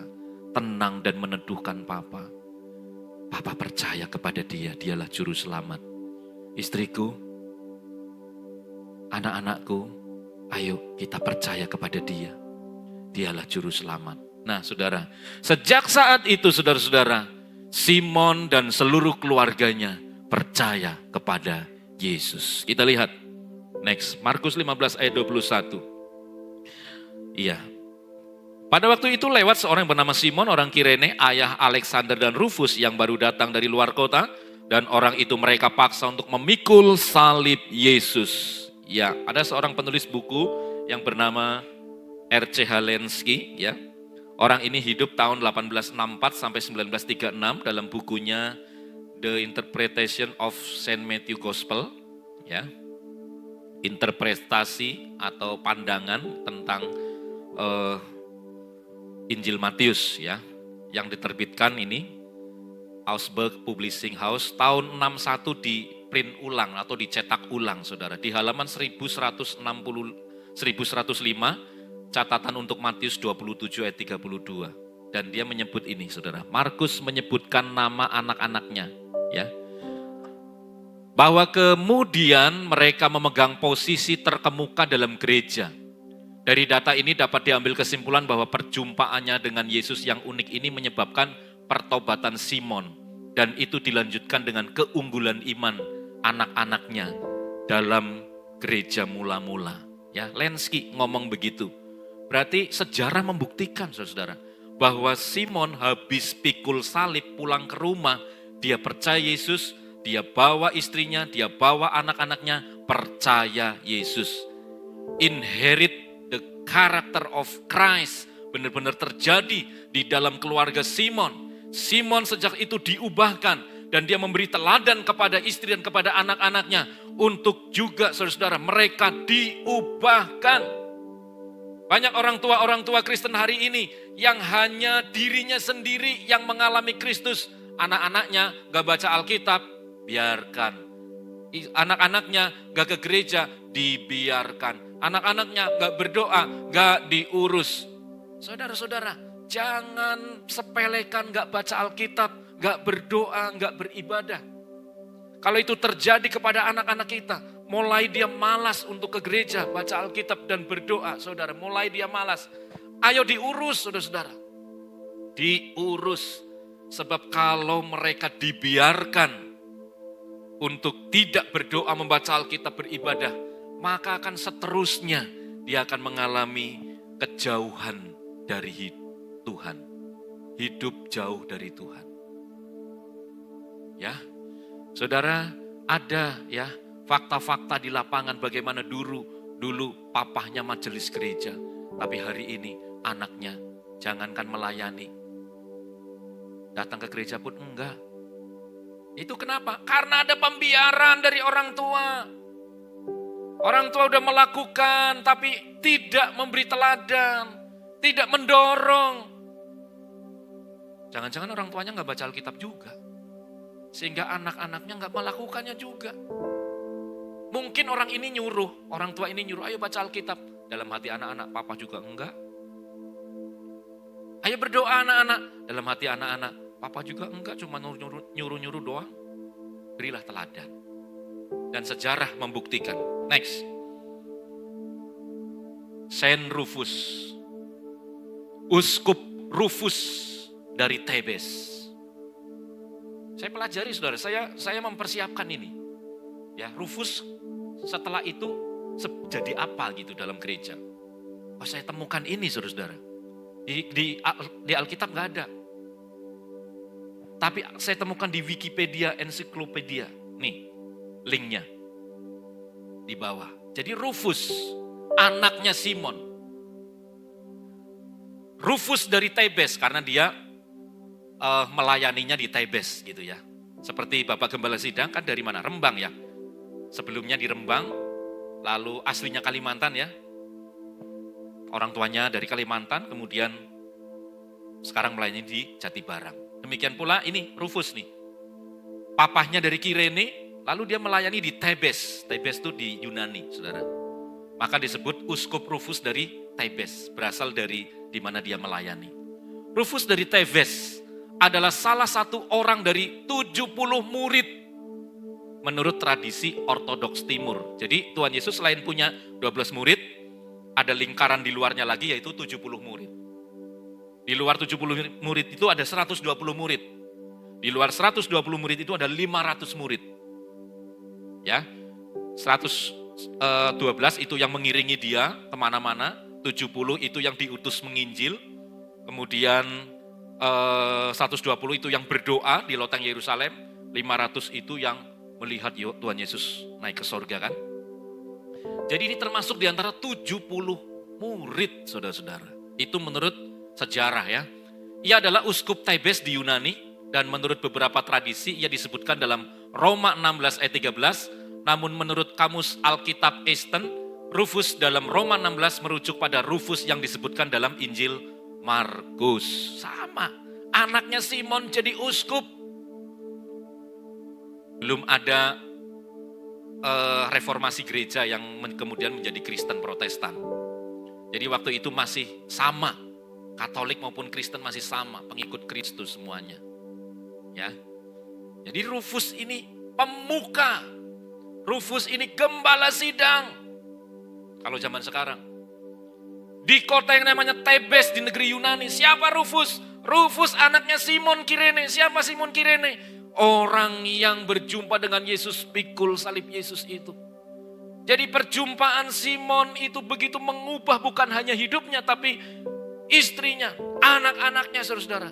Tenang dan meneduhkan papa. Papa percaya kepada dia, dialah juru selamat. Istriku, anak-anakku, ayo kita percaya kepada dia. Dialah juru selamat. Nah saudara, sejak saat itu saudara-saudara, Simon dan seluruh keluarganya percaya kepada Yesus. Kita lihat, next, Markus 15 ayat 21. Iya, Pada waktu itu lewat seorang yang bernama Simon, orang Kirene, ayah Alexander dan Rufus yang baru datang dari luar kota. Dan orang itu mereka paksa untuk memikul salib Yesus. Ya, ada seorang penulis buku yang bernama R.C. Halensky, ya. Orang ini hidup tahun 1864 sampai 1936 dalam bukunya The Interpretation of Saint Matthew Gospel, ya. Interpretasi atau pandangan tentang Injil Matius, ya, yang diterbitkan ini Augsburg Publishing House tahun 61 di print ulang atau dicetak ulang, saudara. Di halaman 1105, catatan untuk Matius 27 ayat 32. Dan dia menyebut ini, saudara. Markus menyebutkan nama anak-anaknya, ya. Bahwa kemudian mereka memegang posisi terkemuka dalam gereja. Dari data ini dapat diambil kesimpulan bahwa perjumpaannya dengan Yesus yang unik ini menyebabkan pertobatan Simon, dan itu dilanjutkan dengan keunggulan iman anak-anaknya dalam gereja mula-mula. Ya, Lenski ngomong begitu. Berarti sejarah membuktikan, saudara, bahwa Simon habis pikul salib pulang ke rumah, dia percaya Yesus, dia bawa istrinya, dia bawa anak-anaknya, percaya Yesus. Inherit the character of Christ benar-benar terjadi di dalam keluarga Simon. Simon sejak itu diubahkan dan dia memberi teladan kepada istri dan kepada anak-anaknya untuk juga saudara-saudara mereka diubahkan. Banyak orang tua Kristen hari ini yang hanya dirinya sendiri yang mengalami Kristus. Anak-anaknya gak baca Alkitab, biarkan. Anak-anaknya gak ke gereja, dibiarkan. Anak-anaknya gak berdoa, gak diurus. Saudara-saudara, jangan sepelekan gak baca Alkitab, gak berdoa, gak beribadah. Kalau itu terjadi kepada anak-anak kita, mulai dia malas untuk ke gereja, baca Alkitab dan berdoa, saudara, mulai dia malas. Ayo diurus, saudara-saudara. Diurus. Sebab kalau mereka dibiarkan untuk tidak berdoa, membaca Alkitab, beribadah, maka akan seterusnya dia akan mengalami kejauhan dari Tuhan. Hidup jauh dari Tuhan. Ya, saudara, ada ya fakta-fakta di lapangan bagaimana dulu papahnya majelis gereja, tapi hari ini anaknya jangankan melayani, datang ke gereja pun enggak. Itu kenapa? Karena ada pembiaran dari orang tua. Orang tua udah melakukan tapi tidak memberi teladan, tidak mendorong. Jangan-jangan orang tuanya nggak baca Alkitab juga, sehingga anak-anaknya nggak melakukannya juga. Mungkin orang ini nyuruh, orang tua ini nyuruh, ayo baca Alkitab. Dalam hati anak-anak, papa juga enggak. Ayo berdoa anak-anak. Dalam hati anak-anak, papa juga enggak, cuma nyuruh-nyuruh doang. Berilah teladan. Dan sejarah membuktikan. Next. Saint Rufus. Uskup Rufus dari Tebes. Saya pelajari, saudara, saya mempersiapkan ini. Ya, Rufus setelah itu jadi apa gitu dalam gereja. Oh, saya temukan ini, saudara-saudara. Di Alkitab nggak ada. Tapi saya temukan di Wikipedia, ensiklopedia. Nih, linknya di bawah. Jadi Rufus, anaknya Simon. Rufus dari Tebes, karena dia melayaninya di Tebes gitu ya. Seperti Bapak Gembala Sidang kan dari mana? Rembang ya. Sebelumnya di Rembang, lalu aslinya Kalimantan ya. Orang tuanya dari Kalimantan, kemudian sekarang melayani di Jatibarang. Demikian pula ini Rufus nih. Papahnya dari Kirene, lalu dia melayani di Tebes. Tebes itu di Yunani, saudara. Maka disebut Uskup Rufus dari Tebes, berasal dari di mana dia melayani. Rufus dari Tebes adalah salah satu orang dari 70 murid menurut tradisi Ortodoks Timur. Jadi Tuhan Yesus selain punya 12 murid, ada lingkaran di luarnya lagi yaitu 70 murid. Di luar 70 murid itu ada 120 murid. Di luar 120 murid itu ada 500 murid. Ya, 112 itu yang mengiringi dia kemana-mana, 70 itu yang diutus menginjil, kemudian 120 itu yang berdoa di loteng Yerusalem, 500 itu yang melihat Tuhan Yesus naik ke sorga kan. Jadi ini termasuk di antara 70 murid saudara-saudara. Itu menurut sejarah ya. Ia adalah uskup Thebes di Yunani dan menurut beberapa tradisi ia disebutkan dalam Roma 16 ayat 13. Namun menurut kamus Alkitab Easton, Rufus dalam Roma 16 merujuk pada Rufus yang disebutkan dalam Injil Markus. Sama, anaknya Simon jadi uskup. Belum ada reformasi gereja yang kemudian menjadi Kristen Protestan. Jadi waktu itu masih sama, Katolik maupun Kristen masih sama, pengikut Kristus semuanya. Ya. Jadi Rufus ini pemuka. Rufus ini gembala sidang. Kalau zaman sekarang. Di kota yang namanya Thebes di negeri Yunani. Siapa Rufus? Rufus anaknya Simon Kirene. Siapa Simon Kirene? Orang yang berjumpa dengan Yesus, pikul salib Yesus itu. Jadi perjumpaan Simon itu begitu mengubah bukan hanya hidupnya, tapi istrinya, anak-anaknya saudara-saudara.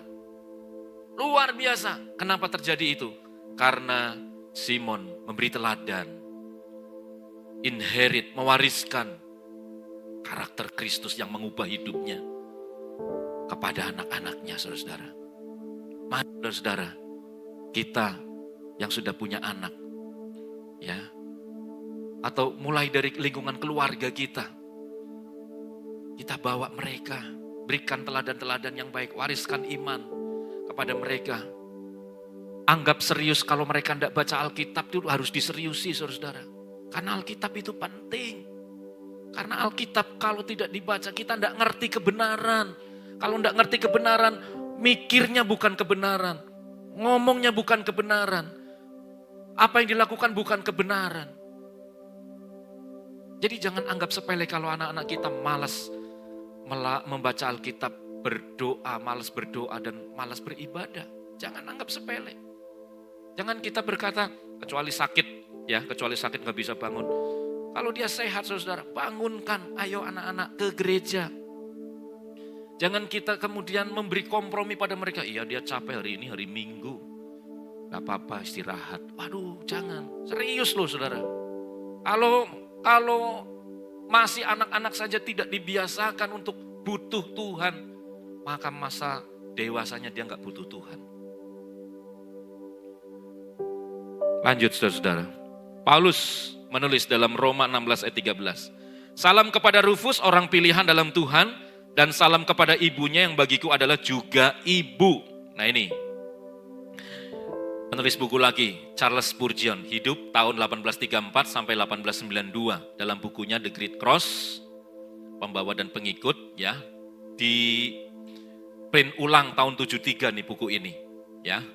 Luar biasa. Kenapa terjadi itu? Karena Simon memberi teladan. Inherit, mewariskan karakter Kristus yang mengubah hidupnya kepada anak-anaknya, saudara-saudara. Mari, saudara-saudara, kita yang sudah punya anak, ya, atau mulai dari lingkungan keluarga kita bawa mereka, berikan teladan-teladan yang baik, wariskan iman kepada mereka. Anggap serius kalau mereka tidak baca Alkitab itu harus diseriusi, saudara-saudara. Karena Alkitab itu penting. Karena Alkitab kalau tidak dibaca kita tidak ngerti kebenaran. Kalau tidak ngerti kebenaran, mikirnya bukan kebenaran. Ngomongnya bukan kebenaran. Apa yang dilakukan bukan kebenaran. Jadi jangan anggap sepele kalau anak-anak kita malas membaca Alkitab, berdoa, malas berdoa dan malas beribadah. Jangan anggap sepele. Jangan kita berkata, kecuali sakit, ya kecuali sakit gak bisa bangun. Kalau dia sehat, saudara, bangunkan, ayo anak-anak ke gereja. Jangan kita kemudian memberi kompromi pada mereka. Iya dia capek hari ini, hari Minggu. Gak apa-apa, istirahat. Waduh, jangan. Serius loh saudara. Kalau masih anak-anak saja tidak dibiasakan untuk butuh Tuhan, maka masa dewasanya dia gak butuh Tuhan. Lanjut saudara-saudara. Paulus menulis dalam Roma 16 ayat 13. Salam kepada Rufus, orang pilihan dalam Tuhan, dan salam kepada ibunya yang bagiku adalah juga ibu. Nah ini, penulis buku lagi, Charles Spurgeon, hidup tahun 1834 sampai 1892. Dalam bukunya The Great Cross, pembawa dan pengikut, ya, di print ulang tahun 73 nih buku ini, ya.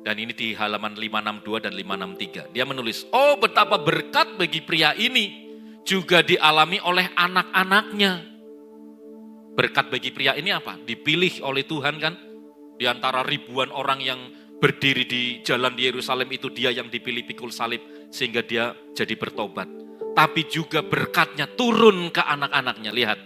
Dan ini di halaman 562 dan 563. Dia menulis, oh betapa berkat bagi pria ini juga dialami oleh anak-anaknya. Berkat bagi pria ini apa? Dipilih oleh Tuhan kan? Di antara ribuan orang yang berdiri di jalan di Yerusalem itu dia yang dipilih pikul salib sehingga dia jadi bertobat. Tapi juga berkatnya turun ke anak-anaknya. Lihat.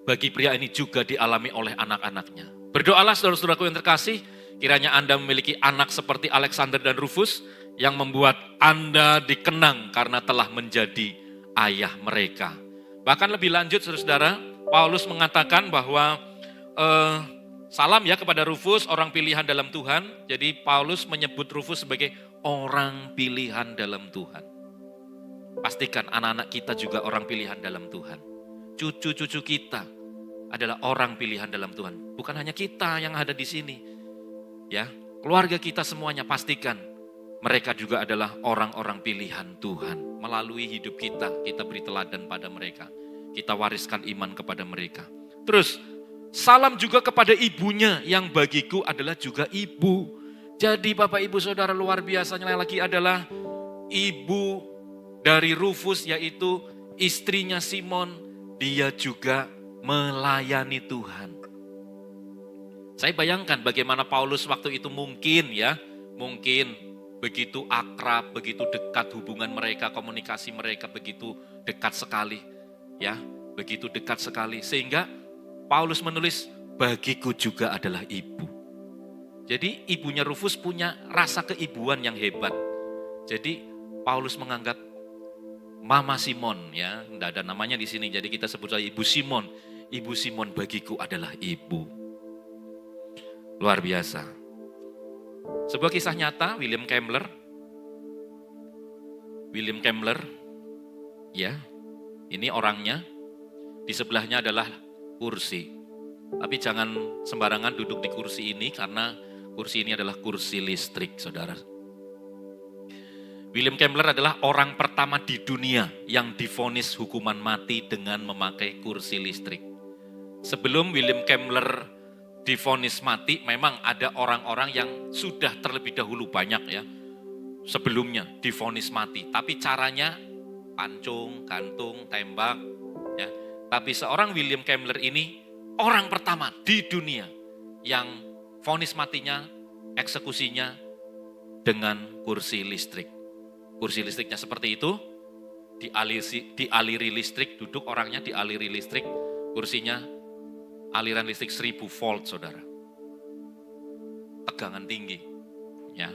Bagi pria ini juga dialami oleh anak-anaknya. Berdoalah saudara-saudaraku yang terkasih, kiranya Anda memiliki anak seperti Alexander dan Rufus yang membuat Anda dikenang karena telah menjadi ayah mereka. Bahkan lebih lanjut saudara-saudara, Paulus mengatakan bahwa salam ya kepada Rufus, orang pilihan dalam Tuhan. Jadi Paulus menyebut Rufus sebagai orang pilihan dalam Tuhan. Pastikan anak-anak kita juga orang pilihan dalam Tuhan. Cucu-cucu kita adalah orang pilihan dalam Tuhan. Bukan hanya kita yang ada di sini. Ya, keluarga kita semuanya pastikan mereka juga adalah orang-orang pilihan Tuhan. Melalui hidup kita beri teladan pada mereka. Kita wariskan iman kepada mereka. Terus, salam juga kepada ibunya yang bagiku adalah juga ibu. Jadi Bapak Ibu Saudara luar biasanya lagi adalah ibu dari Rufus yaitu istrinya Simon. Dia juga melayani Tuhan. Saya bayangkan bagaimana Paulus waktu itu mungkin begitu akrab, begitu dekat hubungan mereka, komunikasi mereka begitu dekat sekali, ya, begitu dekat sekali sehingga Paulus menulis, bagiku juga adalah ibu. Jadi ibunya Rufus punya rasa keibuan yang hebat. Jadi Paulus menganggap Mama Simon, ya, tidak ada namanya di sini. Jadi kita sebut saja Ibu Simon. Ibu Simon bagiku adalah ibu. Luar biasa. Sebuah kisah nyata, William Kemmler, ya, ini orangnya. Di sebelahnya adalah kursi. Tapi jangan sembarangan duduk di kursi ini karena kursi ini adalah kursi listrik, saudara. William Kemmler adalah orang pertama di dunia yang divonis hukuman mati dengan memakai kursi listrik. Sebelum William Kemmler divonis mati, memang ada orang-orang yang sudah terlebih dahulu banyak ya, sebelumnya divonis mati. Tapi caranya pancung, gantung, tembak. Ya. Tapi seorang William Kemmler ini orang pertama di dunia yang vonis matinya, eksekusinya dengan kursi listrik. Kursi listriknya seperti itu, dialiri listrik, duduk orangnya dialiri listrik, kursinya aliran listrik 1000 volt, saudara. Tegangan tinggi. Ya.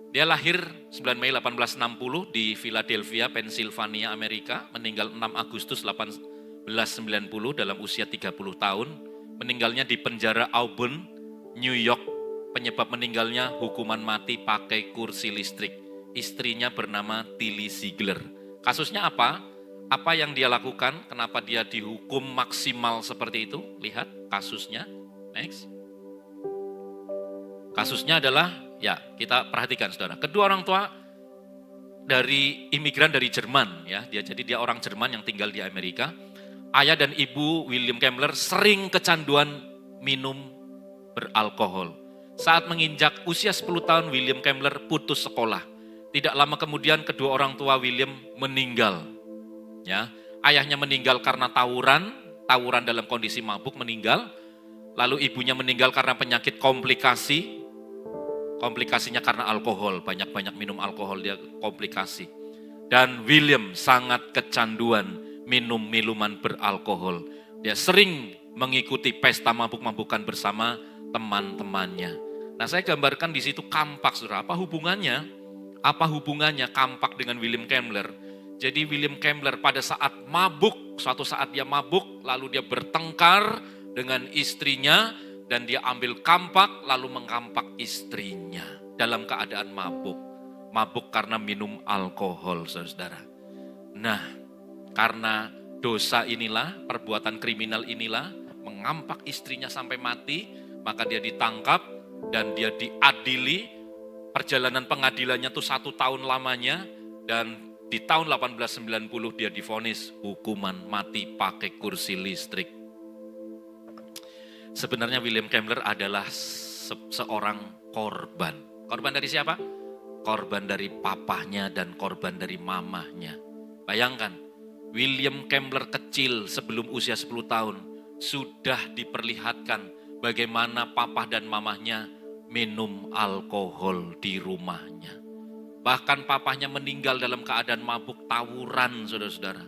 Dia lahir 9 Mei 1860 di Philadelphia, Pennsylvania, Amerika, meninggal 6 Agustus 1890 dalam usia 30 tahun, meninggalnya di penjara Auburn, New York. Penyebab meninggalnya hukuman mati pakai kursi listrik. Istrinya bernama Tilly Ziegler. Kasusnya apa? Apa yang dia lakukan? Kenapa dia dihukum maksimal seperti itu? Lihat kasusnya. Next. Kasusnya adalah, ya kita perhatikan saudara. Kedua orang tua dari imigran dari Jerman, ya. Jadi dia orang Jerman yang tinggal di Amerika. Ayah dan ibu William Kemmler sering kecanduan minum beralkohol. Saat menginjak usia 10 tahun, William Kemmler putus sekolah. Tidak lama kemudian kedua orang tua William meninggal. Ya, ayahnya meninggal karena tawuran dalam kondisi mabuk meninggal. Lalu ibunya meninggal karena penyakit komplikasinya karena alkohol, banyak-banyak minum alkohol dia komplikasi. Dan William sangat kecanduan minum minuman beralkohol. Dia sering mengikuti pesta mabuk-mabukan bersama teman-temannya. Nah, saya gambarkan di situ kampak, saudara. Apa hubungannya? Apa hubungannya kampak dengan William Kemmler? Jadi William Kemmler pada saat mabuk, suatu saat dia mabuk, lalu dia bertengkar dengan istrinya, dan dia ambil kampak, lalu mengkampak istrinya dalam keadaan mabuk. Mabuk karena minum alkohol, saudara. Nah, karena dosa inilah, perbuatan kriminal inilah, mengampak istrinya sampai mati, maka dia ditangkap dan dia diadili. Perjalanan pengadilannya itu 1 tahun lamanya, dan di tahun 1890 dia divonis hukuman mati pakai kursi listrik. Sebenarnya William Kemmler adalah seorang korban. Korban dari siapa? Korban dari papahnya dan korban dari mamahnya. Bayangkan, William Kemmler kecil sebelum usia 10 tahun sudah diperlihatkan bagaimana papah dan mamahnya minum alkohol di rumahnya. Bahkan papahnya meninggal dalam keadaan mabuk tawuran, saudara-saudara.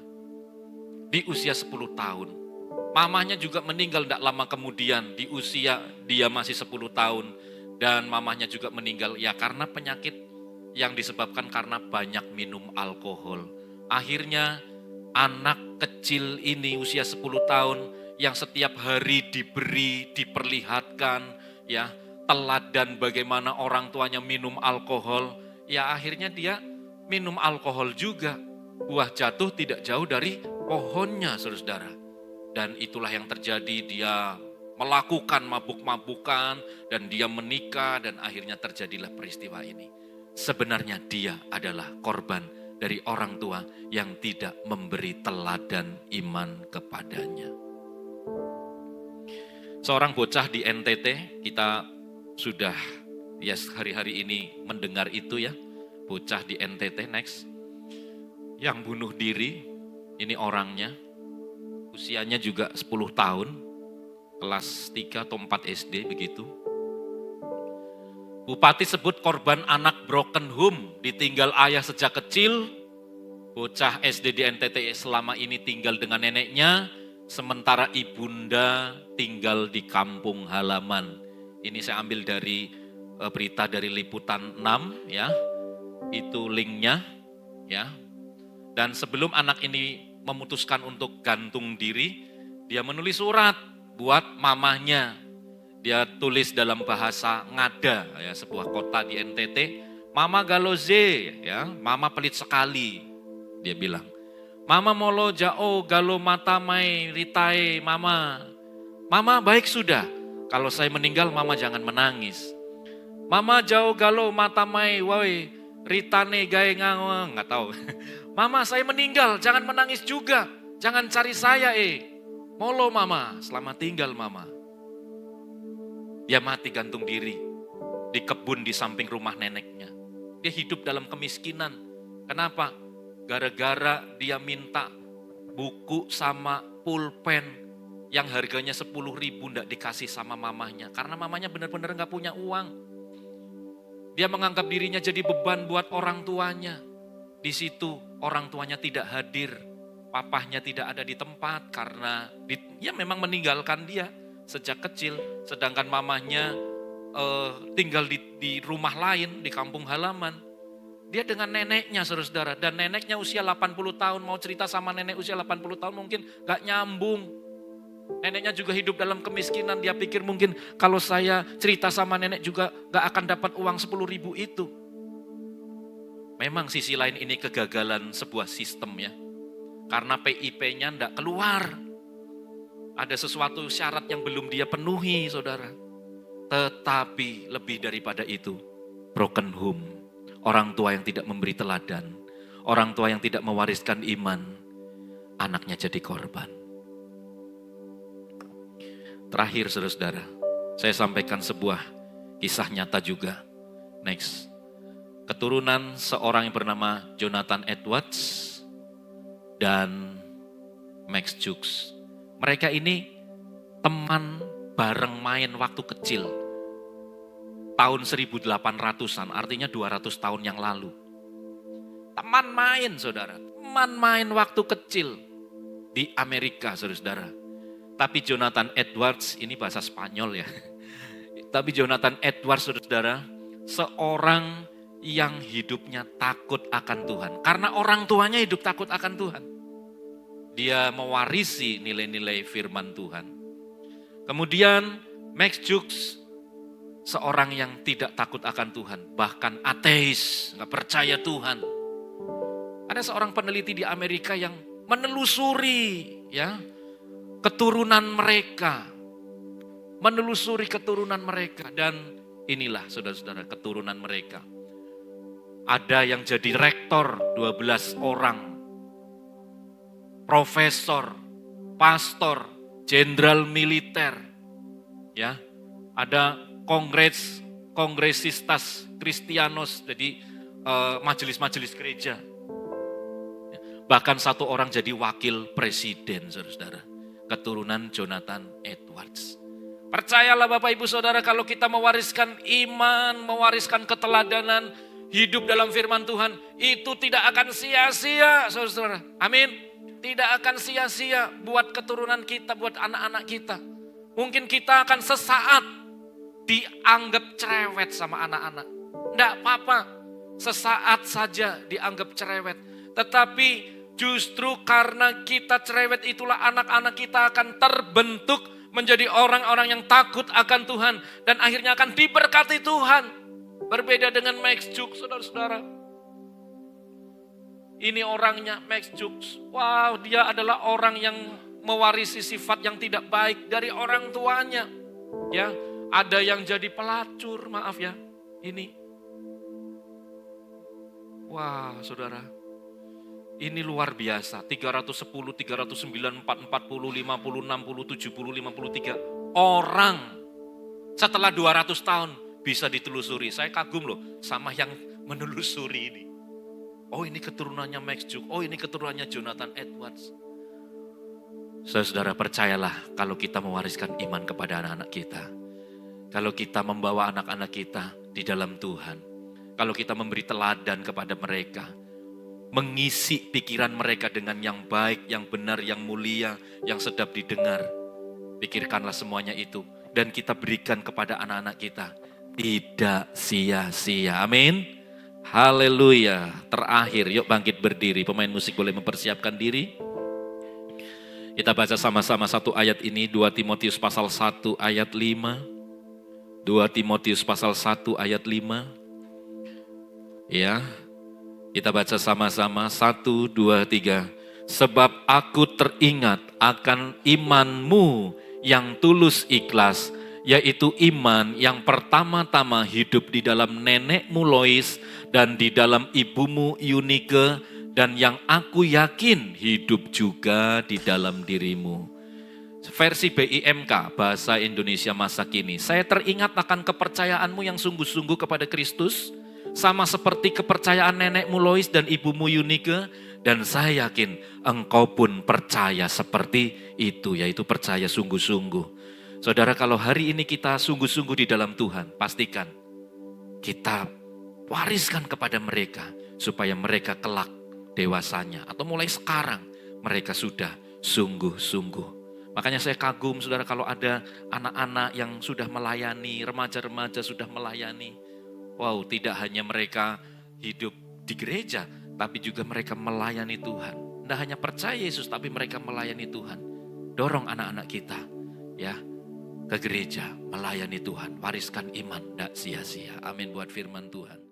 Di usia 10 tahun. Mamahnya juga meninggal tidak lama kemudian, di usia dia masih 10 tahun. Dan mamahnya juga meninggal, ya karena penyakit yang disebabkan karena banyak minum alkohol. Akhirnya anak kecil ini usia 10 tahun yang setiap hari diperlihatkan, ya, teladan bagaimana orang tuanya minum alkohol, ya akhirnya dia minum alkohol juga. Buah jatuh tidak jauh dari pohonnya, saudara-saudara. Dan itulah yang terjadi, dia melakukan mabuk-mabukan, dan dia menikah, dan akhirnya terjadilah peristiwa ini. Sebenarnya dia adalah korban dari orang tua yang tidak memberi teladan iman kepadanya. Seorang bocah di NTT, kita sudah hari-hari ini mendengar itu ya, bocah di NTT, next, yang bunuh diri, ini orangnya, usianya juga 10 tahun, kelas 3 atau 4 SD begitu. Bupati sebut korban anak broken home, ditinggal ayah sejak kecil, bocah SD di NTT selama ini tinggal dengan neneknya, sementara ibunda tinggal di kampung halaman. Ini saya ambil dari berita dari Liputan 6 ya. Itu linknya ya. Dan sebelum anak ini memutuskan untuk gantung diri, dia menulis surat buat mamahnya. Dia tulis dalam bahasa Ngada ya, sebuah kota di NTT. Mama galoze ya, mama pelit sekali. Dia bilang, mama molo jao galo mata mai ritae mama. Mama baik sudah, kalau saya meninggal mama jangan menangis. Mama jauh galo mata mai woi ritane gae ngawang, nggak tahu. Mama saya meninggal, jangan menangis juga. Jangan cari saya Molo mama, selamat tinggal mama. Dia mati gantung diri di kebun di samping rumah neneknya. Dia hidup dalam kemiskinan. Kenapa? Gara-gara dia minta buku sama pulpen yang harganya 10.000 nggak dikasih sama mamanya. Karena mamanya benar-benar nggak punya uang. Dia menganggap dirinya jadi beban buat orang tuanya. Di situ orang tuanya tidak hadir. Papahnya tidak ada di tempat karena dia memang meninggalkan dia sejak kecil. Sedangkan mamahnya tinggal di rumah lain, di kampung halaman. Dia dengan neneknya saudara-saudara. Dan neneknya usia 80 tahun. Mau cerita sama nenek usia 80 tahun mungkin gak nyambung. Neneknya juga hidup dalam kemiskinan. Dia pikir mungkin kalau saya cerita sama nenek juga gak akan dapat uang 10.000 itu. Memang sisi lain ini kegagalan sebuah sistem ya. Karena PIP-nya gak keluar. Ada sesuatu syarat yang belum dia penuhi saudara. Tetapi lebih daripada itu, broken home. Orang tua yang tidak memberi teladan. Orang tua yang tidak mewariskan iman. Anaknya jadi korban. Terakhir saudara-saudara, saya sampaikan sebuah kisah nyata juga. Next. Keturunan seorang yang bernama Jonathan Edwards dan Max Jukes. Mereka ini teman bareng main waktu kecil. Tahun 1800-an, artinya 200 tahun yang lalu. Teman main saudara, teman main waktu kecil di Amerika saudara-saudara. Tapi Jonathan Edwards, ini bahasa Spanyol ya. Tapi Jonathan Edwards saudara-saudara, seorang yang hidupnya takut akan Tuhan. Karena orang tuanya hidup takut akan Tuhan. Dia mewarisi nilai-nilai firman Tuhan. Kemudian Max Jukes, seorang yang tidak takut akan Tuhan. Bahkan ateis, gak percaya Tuhan. Ada seorang peneliti di Amerika yang menelusuri ya keturunan mereka. Menelusuri keturunan mereka. Dan inilah saudara-saudara keturunan mereka. Ada yang jadi rektor 12 orang. Profesor, pastor, jenderal militer. Ya, ada kongresistas Kristianos, jadi majelis-majelis gereja. Bahkan satu orang jadi wakil presiden, saudara-saudara. Keturunan Jonathan Edwards. Percayalah Bapak Ibu Saudara, kalau kita mewariskan iman, mewariskan keteladanan, hidup dalam firman Tuhan, itu tidak akan sia-sia, saudara-saudara. Amin. Tidak akan sia-sia buat keturunan kita, buat anak-anak kita. Mungkin kita akan sesaat dianggap cerewet sama anak-anak. Tidak apa-apa, sesaat saja dianggap cerewet. Tetapi justru karena kita cerewet itulah anak-anak kita akan terbentuk menjadi orang-orang yang takut akan Tuhan. Dan akhirnya akan diberkati Tuhan. Berbeda dengan Max Jukes, saudara-saudara. Ini orangnya Max Jukes. Wow, dia adalah orang yang mewarisi sifat yang tidak baik dari orang tuanya. Ya, ada yang jadi pelacur, maaf ya. Ini. Wah, saudara. Ini luar biasa. 310, 309, 40, 50, 60, 70, 53 orang setelah 200 tahun bisa ditelusuri. Saya kagum loh sama yang menelusuri ini. Oh, ini keturunannya Max Jukes. Oh, ini keturunannya Jonathan Edwards. Saudara, percayalah kalau kita mewariskan iman kepada anak-anak kita. Kalau kita membawa anak-anak kita di dalam Tuhan. Kalau kita memberi teladan kepada mereka. mengisi pikiran mereka dengan yang baik, yang benar, yang mulia, yang sedap didengar. Pikirkanlah semuanya itu dan kita berikan kepada anak-anak kita. Tidak sia-sia. Amin. Haleluya. Terakhir, yuk bangkit berdiri. Pemain musik boleh mempersiapkan diri. Kita baca sama-sama satu ayat ini, 2 Timotius pasal 1 ayat 5. 2 Timotius pasal 1 ayat 5. Ya, kita baca sama-sama, 1, 2, 3. Sebab aku teringat akan imanmu yang tulus ikhlas, yaitu iman yang pertama-tama hidup di dalam nenekmu Lois dan di dalam ibumu Eunike, dan yang aku yakin hidup juga di dalam dirimu. Versi BIMK, Bahasa Indonesia Masa Kini. Saya teringat akan kepercayaanmu yang sungguh-sungguh kepada Kristus, sama seperti kepercayaan nenekmu Lois dan ibumu Eunike, dan saya yakin engkau pun percaya seperti itu, yaitu percaya sungguh-sungguh. Saudara, kalau hari ini kita sungguh-sungguh di dalam Tuhan, pastikan kita wariskan kepada mereka, supaya mereka kelak dewasanya, atau mulai sekarang mereka sudah sungguh-sungguh. Makanya saya kagum, saudara, kalau ada anak-anak yang sudah melayani, remaja-remaja sudah melayani. Wow, tidak hanya mereka hidup di gereja, tapi juga mereka melayani Tuhan. Tidak hanya percaya Yesus, tapi mereka melayani Tuhan. Dorong anak-anak kita ya ke gereja, melayani Tuhan. Wariskan iman, tidak sia-sia. Amin buat firman Tuhan.